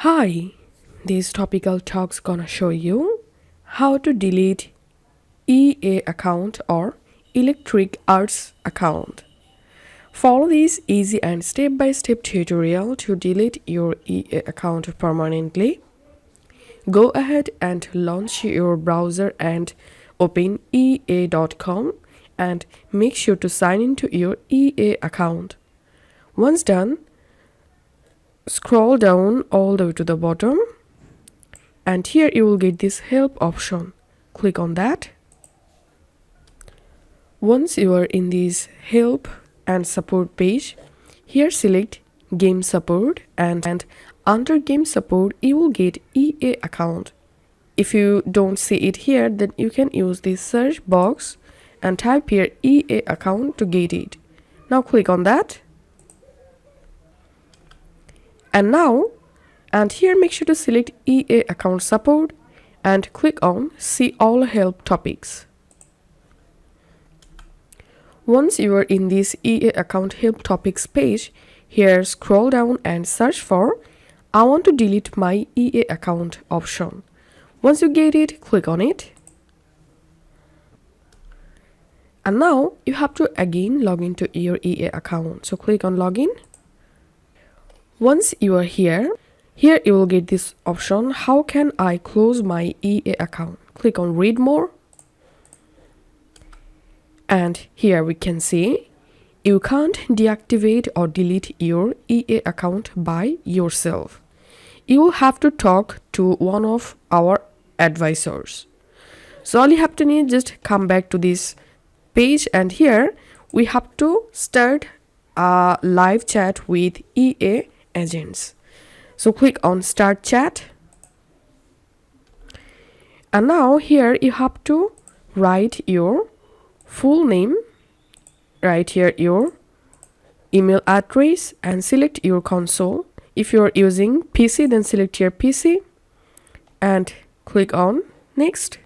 Hi, this topical talk's gonna show you how to delete EA account or Electric Arts account. Follow this easy and step-by-step tutorial to delete your EA account permanently. Go ahead and launch your browser and open ea.com and make sure to sign into your EA account. Once done, scroll down all the way to the bottom and here you will get this help option. Click on that. Once you are in this help and support page, here select game support and under game support you will get EA account. If you don't see it here, then you can use this search box and type here EA account to get it. Now click on that. And here make sure to select EA account support and click on see all help topics. Once you are in this EA account help topics page, here scroll down and search for I want to delete my EA account option. Once you get it, click on it. And now you have to again log into your EA account. So click on login. Once you are here you will get this option, how can I close my EA account? Click on read more. And here we can see you can't deactivate or delete your EA account by yourself. You will have to talk to one of our advisors. So all you have to need, just come back to this page and here we have to start a live chat with EA agents. So click on start chat. And now here you have to write your full name, write here your email address and select your console. If you are using PC, then select your PC and click on next.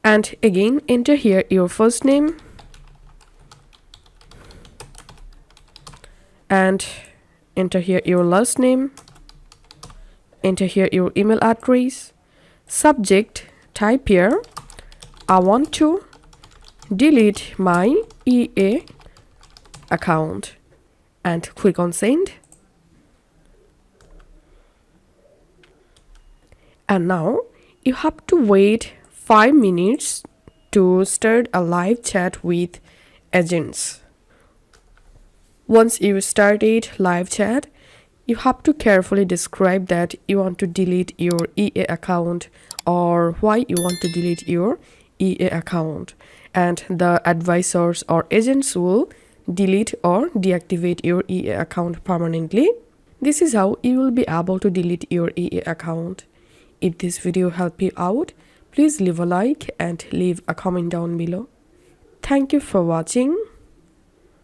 And again enter here your first name and enter here your last name, enter here your email address, subject, type here I want to delete my EA account and click on send. And now you have to wait 5 minutes to start a live chat with agents. Once you started live chat, you have to carefully describe that you want to delete your EA account or why you want to delete your EA account, and the advisors or agents will delete or deactivate your EA account permanently. This is how you will be able to delete your EA account. If this video helped you out, please leave a like and leave a comment down below. Thank you for watching.